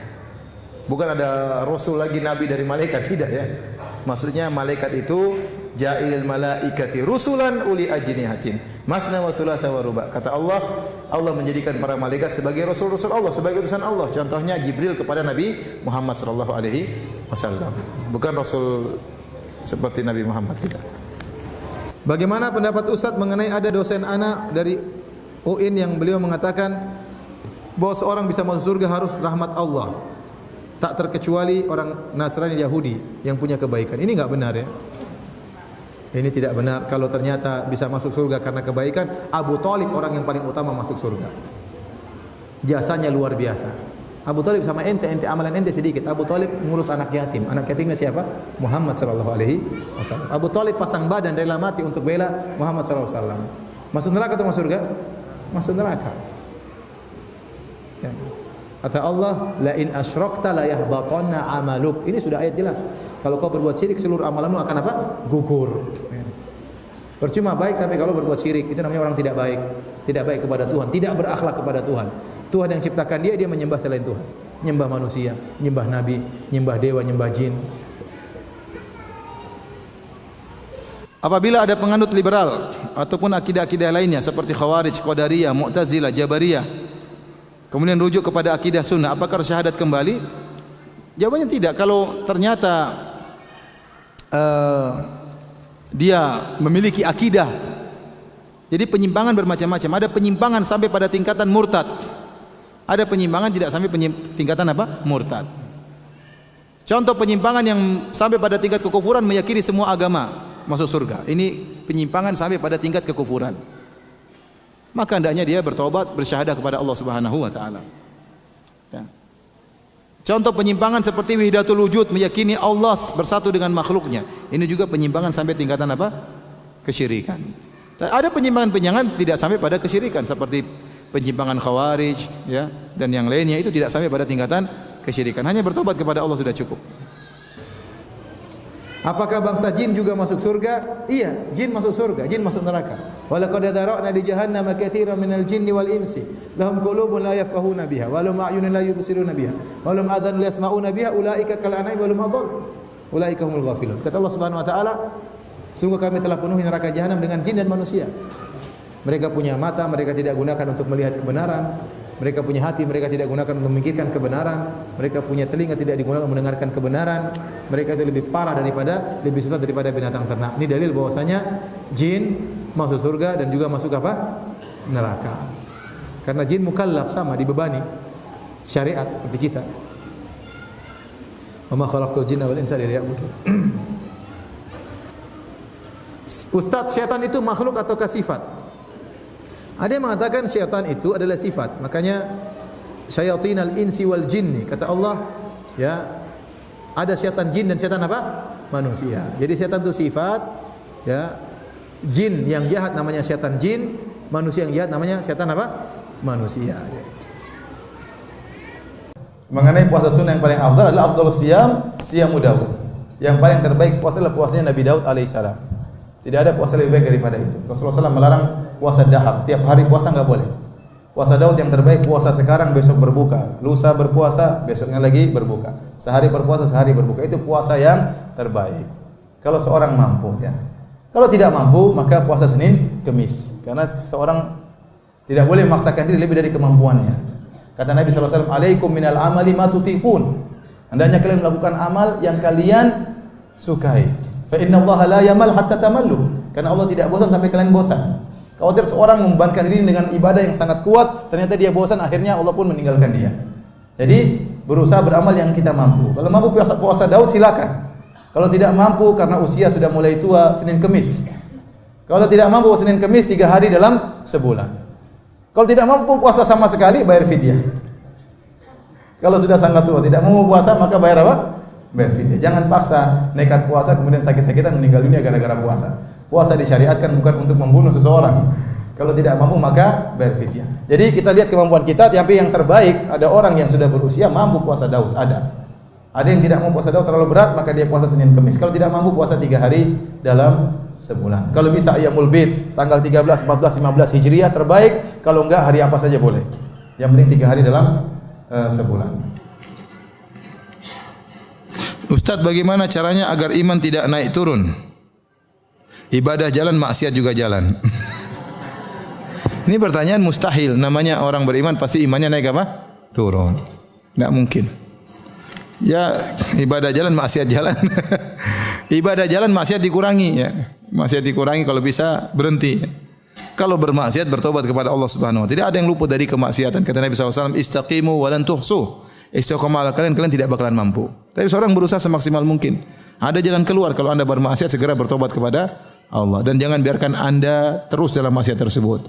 [SPEAKER 1] Bukan ada Rasul lagi Nabi dari malaikat, tidak ya. Maksudnya malaikat itu ja'ilil malaikati rusulan uli ajnihatin masna wa thulatha wa ruba. Kata Allah, Allah menjadikan para malaikat sebagai rasul-rasul Allah, sebagai utusan Allah. Contohnya Jibril kepada Nabi Muhammad sallallahu alaihi wasallam. Bukan rasul seperti Nabi Muhammad, tidak. Bagaimana pendapat Ustaz mengenai ada dosen anak dari UIN yang beliau mengatakan bahwa seorang bisa masuk surga harus rahmat Allah, tak terkecuali orang Nasrani Yahudi yang punya kebaikan. Ini enggak benar ya. Ini tidak benar. Kalau ternyata bisa masuk surga karena kebaikan, Abu Thalib orang yang paling utama masuk surga. Jasanya luar biasa. Abu Thalib sama ente amalan ente sedikit. Abu Thalib ngurus anak yatim. Anak yatimnya siapa? Muhammad sallallahu alaihi wasallam. Abu Thalib pasang badan rela mati untuk bela Muhammad sallallahu alaihi wasallam. Masuk neraka atau masuk surga? Masuk neraka. Ya. Kata Allah, la in asyrakta la yahbatanna amaluk. Ini sudah ayat jelas. Kalau kau berbuat syirik, seluruh amalanmu akan apa? Gugur. Percuma baik, tapi kalau berbuat syirik, itu namanya orang tidak baik. Tidak baik kepada Tuhan, tidak berakhlak kepada Tuhan. Tuhan yang ciptakan dia menyembah selain Tuhan. Nyembah manusia, nyembah nabi, nyembah dewa, nyembah jin. Apabila ada penganut liberal ataupun akidah-akidah lainnya seperti Khawarij, Qadariyah, Mu'tazilah, Jabariyah, kemudian rujuk kepada akidah sunnah, apakah syahadat kembali? Jawabannya tidak. Kalau ternyata dia memiliki akidah, jadi penyimpangan bermacam-macam. Ada penyimpangan sampai pada tingkatan murtad, ada penyimpangan tidak sampai tingkatan apa? Murtad. Contoh penyimpangan yang sampai pada tingkat kekufuran, meyakini semua agama masuk surga. Ini penyimpangan sampai pada tingkat kekufuran. Maka hendaknya dia bertobat, bersyahadah kepada Allah Subhanahu wa taala. Ya. Contoh penyimpangan seperti wihidatul wujud, meyakini Allah bersatu dengan makhluknya. Ini juga penyimpangan sampai tingkatan apa? Kesyirikan. Ada penyimpangan-penyimpangan tidak sampai pada kesyirikan seperti penyimpangan Khawarij ya, dan yang lainnya, itu tidak sampai pada tingkatan kesyirikan. Hanya bertobat kepada Allah sudah cukup. Apakah bangsa jin juga masuk surga? Iya, jin masuk surga, jin masuk neraka. Walaqad dara'na di jahannam katsiran minal jinni wal insi lahum qulubun la yafqahuna biha wa lahum a'yunun la yubsiruna biha wa lahum adhanun la yasma'una biha ulaika kal an'ami wa lahum adall ulaika humul ghafilun. Kata Allah Subhanahu wa taala, sungguh kami telah penuhi neraka jahanam dengan jin dan manusia. Mereka punya mata, mereka tidak gunakan untuk melihat kebenaran. Mereka punya hati, mereka tidak gunakan untuk memikirkan kebenaran. Mereka punya telinga, tidak digunakan untuk mendengarkan kebenaran. Mereka itu lebih parah daripada, lebih sesat daripada binatang ternak. Ini dalil bahwasanya jin masuk surga dan juga masuk apa? Neraka. Karena jin mukallaf, sama, dibebani syariat seperti kita. Wa ma khalaqtul jinna wal insa illa liya'budun. Ustaz, syaitan itu makhluk ataukah sifat? Ada yang mengatakan syaitan itu adalah sifat. Makanya syayatinal insi wal jinni, kata Allah, ya, ada syaitan jin dan syaitan apa? Manusia. Jadi syaitan itu sifat, ya. Jin yang jahat namanya setan jin, manusia yang jahat namanya setan apa? Manusia. Mengenai puasa sunnah yang paling afdal adalah afdhalus siyamu Daud. Yang paling terbaik puasa adalah puasanya Nabi Daud alaihissalam. Tidak ada puasa lebih baik daripada itu. Rasulullah SAW melarang puasa dahar. Tiap hari puasa enggak boleh. Puasa Daud yang terbaik puasa sekarang besok berbuka, lusa berpuasa besoknya lagi berbuka, sehari berpuasa sehari berbuka. Itu puasa yang terbaik. Kalau seorang mampu ya. Kalau tidak mampu maka puasa Senin Kemis. Karena seorang tidak boleh memaksakan diri lebih dari kemampuannya. Kata Nabi SAW, alaikum minal amali ma tutiqun. Hendaknya kalian melakukan amal yang kalian sukai. Fa inna Allah la yamal hatta tamallu. Karena Allah tidak bosan sampai kalian bosan. Khawatir seorang membebankan diri dengan ibadah yang sangat kuat, ternyata dia bosan, akhirnya Allah pun meninggalkan dia. Jadi berusaha beramal yang kita mampu. Kalau mampu puasa Daud silakan. Kalau tidak mampu karena usia sudah mulai tua, Senin Kemis. Kalau tidak mampu Senin Kemis 3 hari dalam sebulan. Kalau tidak mampu puasa sama sekali, bayar fidyah. Kalau sudah sangat tua tidak mampu puasa maka bayar apa? Bayar fidyah. Jangan paksa nekat puasa kemudian sakit-sakitan meninggal dunia gara-gara puasa. Puasa disyariatkan bukan untuk membunuh seseorang. Kalau tidak mampu maka bayar fidyah. Jadi kita lihat kemampuan kita, tapi yang terbaik ada orang yang sudah berusia mampu puasa Daud, ada. Ada yang tidak mampu puasa Daud terlalu berat maka dia puasa Senin Kemis. Kalau tidak mampu puasa 3 hari dalam sebulan. Kalau bisa Ayyamul Bid tanggal 13, 14, 15 Hijriah terbaik. Kalau enggak hari apa saja boleh. Yang penting 3 hari dalam sebulan. Ustadz, bagaimana caranya agar iman tidak naik turun? Ibadah jalan, maksiat juga jalan. Ini pertanyaan mustahil. Namanya orang beriman pasti imannya naik apa? Turun. Enggak mungkin. Ya, ibadah jalan, maksiat jalan. Ibadah jalan, maksiat dikurangi ya. Maksiat dikurangi, kalau bisa berhenti. Kalau bermaksiat bertobat kepada Allah Subhanahu wa taala. Tidak ada yang luput dari kemaksiatan. Kata Nabi SAW, istaqimu wa lan tuhsu. Istiqomah kalian tidak bakalan mampu. Tapi seorang berusaha semaksimal mungkin. Ada jalan keluar. Kalau Anda bermaksiat segera bertobat kepada Allah dan jangan biarkan Anda terus dalam maksiat tersebut.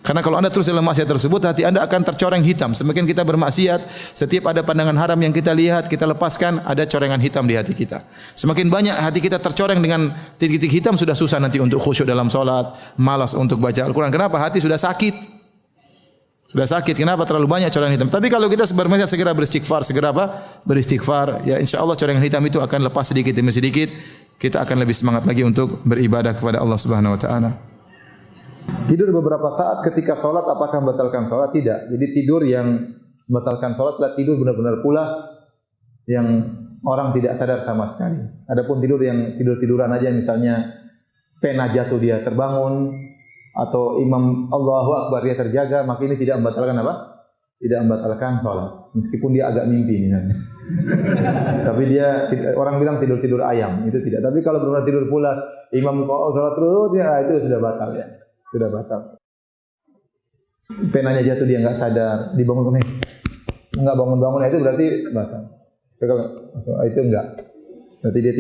[SPEAKER 1] Karena kalau Anda terus dalam maksiat tersebut, hati Anda akan tercoreng hitam. Semakin kita bermaksiat, setiap ada pandangan haram yang kita lihat, kita lepaskan, ada corengan hitam di hati kita. Semakin banyak hati kita tercoreng dengan titik-titik hitam, sudah susah nanti untuk khusyuk dalam salat, malas untuk baca Al-Qur'an. Kenapa? Hati sudah sakit. Sudah sakit. Kenapa? Terlalu banyak corengan hitam. Tapi kalau kita bermaksiat segera beristighfar, segera apa? Beristighfar, ya insyaallah corengan hitam itu akan lepas sedikit demi sedikit. Kita akan lebih semangat lagi untuk beribadah kepada Allah Subhanahu wa taala. Tidur beberapa saat ketika salat apakah membatalkan salat? Tidak. Jadi tidur yang membatalkan salat adalah tidur benar-benar pulas yang orang tidak sadar sama sekali. Adapun tidur yang tidur-tiduran aja, misalnya pena jatuh dia terbangun atau imam Allahu Akbar dia terjaga, maka ini tidak membatalkan apa? Tidak membatalkan salat. Meskipun dia agak mimpi misalnya. Tapi dia, orang bilang tidur-tidur ayam, itu tidak. Tapi kalau benar-benar tidur pulas, imam salat terus, ya itu sudah batal ya. Sudah batal. Penanya jatuh dia enggak sadar, dibangun enggak bangun-bangun, itu berarti batal. Itu enggak. Berarti dia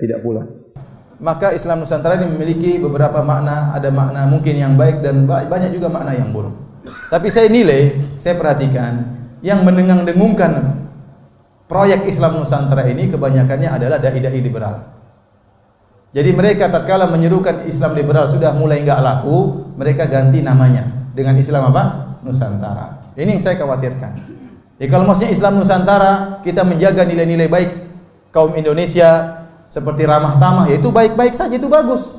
[SPEAKER 1] tidak pulas. Maka Islam Nusantara ini memiliki beberapa makna, ada makna mungkin yang baik dan banyak juga makna yang buruk. Tapi saya nilai, saya perhatikan yang mendengung-dengungkan proyek Islam Nusantara ini kebanyakannya adalah dai-dai liberal. Jadi mereka tatkala menyerukan Islam liberal sudah mulai enggak laku, mereka ganti namanya dengan Islam apa? Nusantara. Ini yang saya khawatirkan. Jadi kalau maksudnya Islam Nusantara, kita menjaga nilai-nilai baik kaum Indonesia, seperti ramah tamah, ya itu baik-baik saja, itu bagus.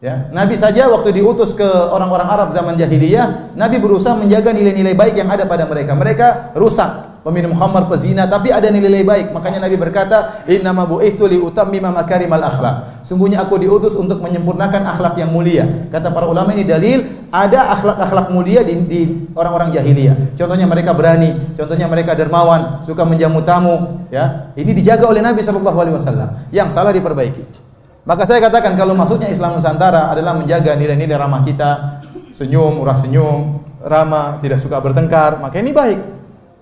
[SPEAKER 1] Ya, Nabi saja waktu diutus ke orang-orang Arab zaman jahiliyah, Nabi berusaha menjaga nilai-nilai baik yang ada pada mereka. Mereka rusak, peminum khamar, pezina, tapi ada nilai baik. Makanya Nabi berkata, "Innama bu'itsu li utammima makarimal akhlaq." Sungguhnya aku diutus untuk menyempurnakan akhlak yang mulia. Kata para ulama, ini dalil ada akhlak-akhlak mulia di orang-orang jahiliyah. Contohnya mereka berani, contohnya mereka dermawan, suka menjamu tamu, ya. Ini dijaga oleh Nabi sallallahu alaihi wasallam. Yang salah diperbaiki. Maka saya katakan kalau maksudnya Islam Nusantara adalah menjaga nilai-nilai ramah kita, senyum, murah senyum, ramah, tidak suka bertengkar, maka ini baik.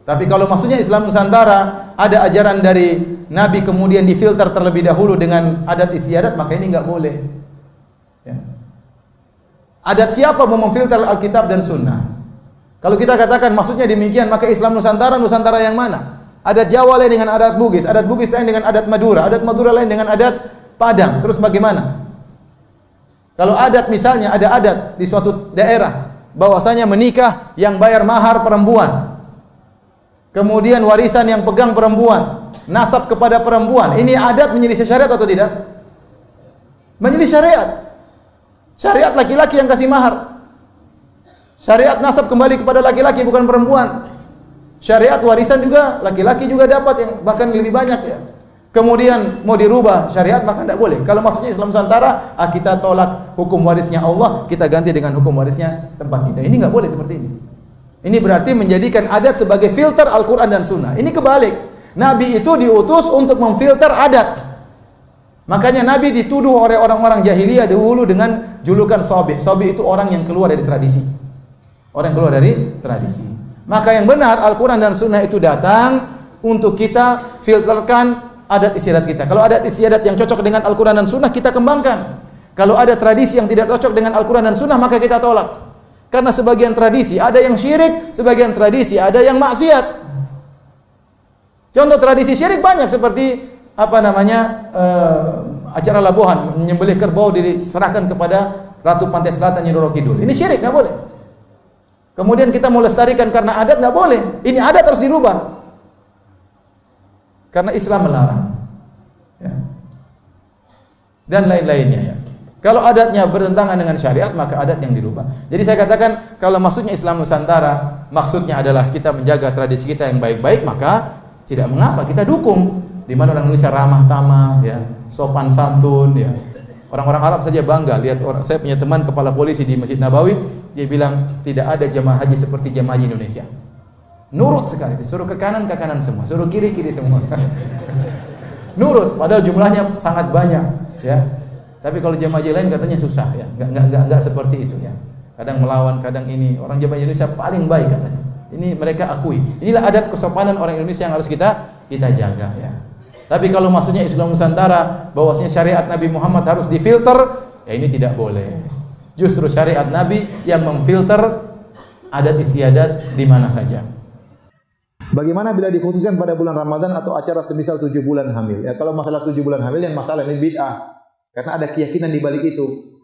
[SPEAKER 1] Tapi kalau maksudnya Islam Nusantara ada ajaran dari Nabi kemudian difilter terlebih dahulu dengan adat istiadat, maka ini enggak boleh. Ya. Adat siapa mau memfilter Alkitab dan Sunnah? Kalau kita katakan maksudnya demikian, maka Islam Nusantara, Nusantara yang mana? Adat Jawa lain dengan adat Bugis lain dengan adat Madura lain dengan adat Padang. Terus bagaimana? Kalau adat misalnya ada adat di suatu daerah bahwasanya menikah yang bayar mahar perempuan. Kemudian warisan yang pegang perempuan, nasab kepada perempuan. Ini adat menyelisih syariat atau tidak? Menyelisih syariat. Syariat laki-laki yang kasih mahar. Syariat nasab kembali kepada laki-laki bukan perempuan. Syariat warisan juga laki-laki juga dapat yang bahkan lebih banyak ya. Kemudian mau dirubah syariat maka tidak boleh. Kalau maksudnya Islam Nusantara, kita tolak hukum warisnya Allah, kita ganti dengan hukum warisnya tempat kita. Ini nggak boleh seperti ini. Ini berarti menjadikan adat sebagai filter Al-Quran dan Sunnah. Ini kebalik. Nabi itu diutus untuk memfilter adat. Makanya Nabi dituduh oleh orang-orang jahiliyah dahulu dengan julukan sobi. Sobi itu orang yang keluar dari tradisi. Orang yang keluar dari tradisi. Maka yang benar Al-Quran dan Sunnah itu datang untuk kita filterkan adat istiadat kita. Kalau adat istiadat yang cocok dengan Al-Quran dan Sunnah kita kembangkan. Kalau ada tradisi yang tidak cocok dengan Al-Quran dan Sunnah maka kita tolak. Karena sebagian tradisi ada yang syirik, sebagian tradisi ada yang maksiat. Contoh tradisi syirik banyak seperti acara labuhan, menyembelih kerbau diserahkan kepada Ratu Pantai Selatan Nyi Roro Kidul. Ini syirik, nggak boleh. Kemudian kita mau lestarikan karena adat, nggak boleh. Ini adat harus dirubah. Karena Islam melarang. Ya. Dan lain-lainnya ya. Kalau adatnya bertentangan dengan syariat, maka adat yang dirubah. Jadi saya katakan, kalau maksudnya Islam Nusantara, maksudnya adalah kita menjaga tradisi kita yang baik-baik, maka tidak mengapa kita dukung. Di mana orang Indonesia ramah tamah, ya, sopan santun, ya. Orang-orang Arab saja bangga lihat orang. Saya punya teman kepala polisi di Masjid Nabawi, dia bilang tidak ada jamaah haji seperti jamaah haji Indonesia. Nurut sekali, disuruh ke kanan semua, suruh kiri semua. Nurut, padahal jumlahnya sangat banyak, ya. Tapi kalau jemaah haji lain katanya susah ya, enggak seperti itu ya. Kadang melawan, kadang ini. Orang jemaah Indonesia paling baik katanya. Ini mereka akui. Inilah adat kesopanan orang Indonesia yang harus kita jaga ya. Tapi kalau maksudnya Islam Nusantara, bahwasanya syariat Nabi Muhammad harus difilter, ya ini tidak boleh. Justru syariat Nabi yang memfilter adat istiadat di mana saja. Bagaimana bila dikhususkan pada bulan Ramadan atau acara semisal 7 bulan hamil? Ya kalau masalah 7 bulan hamil yang masalah ini bid'ah. Karena ada keyakinan di balik itu.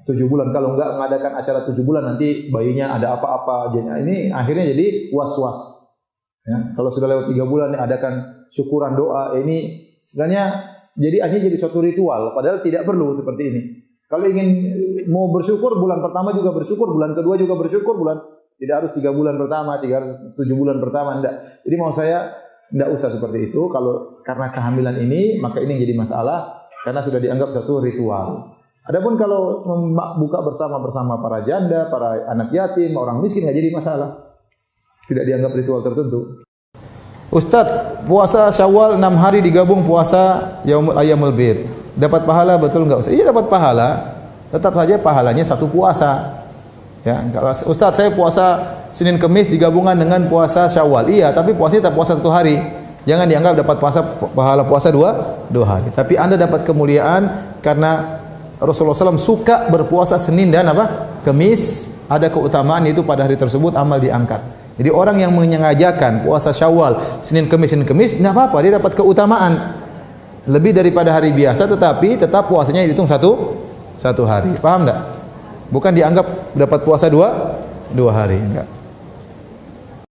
[SPEAKER 1] 7 bulan kalau enggak mengadakan acara 7 bulan nanti bayinya ada apa-apa. Ini akhirnya jadi was-was. Ya, kalau sudah lewat 3 bulan adakan syukuran doa. Ini sebenarnya jadi suatu ritual padahal tidak perlu seperti ini. Kalau ingin mau bersyukur bulan pertama juga bersyukur, bulan kedua juga bersyukur, tidak harus 3 bulan pertama, 7 bulan pertama enggak. Jadi mau saya enggak usah seperti itu. Kalau karena kehamilan ini maka ini jadi masalah. Karena sudah dianggap satu ritual. Adapun kalau buka bersama para janda, para anak yatim, orang miskin nggak jadi masalah. Tidak dianggap ritual tertentu. Ustadz, puasa Syawal 6 hari digabung puasa Ayyamul Bid. Dapat pahala betul nggak Ustadz? Iya dapat pahala. Tetap saja pahalanya satu puasa. Ya, kalau Ustadz saya puasa Senin Kemis digabungkan dengan puasa Syawal. Iya, tapi puasanya tetap puasa 1 hari. Jangan dianggap dapat pahala puasa dua hari. Tapi Anda dapat kemuliaan karena Rasulullah SAW suka berpuasa Senin dan Kemis. Ada keutamaan yaitu pada hari tersebut amal diangkat. Jadi orang yang menyengajakan puasa Syawal Senin Kemis, tidak apa-apa, dia dapat keutamaan lebih daripada hari biasa, tetapi tetap puasanya dihitung satu hari. Paham enggak? Bukan dianggap dapat puasa dua hari, enggak.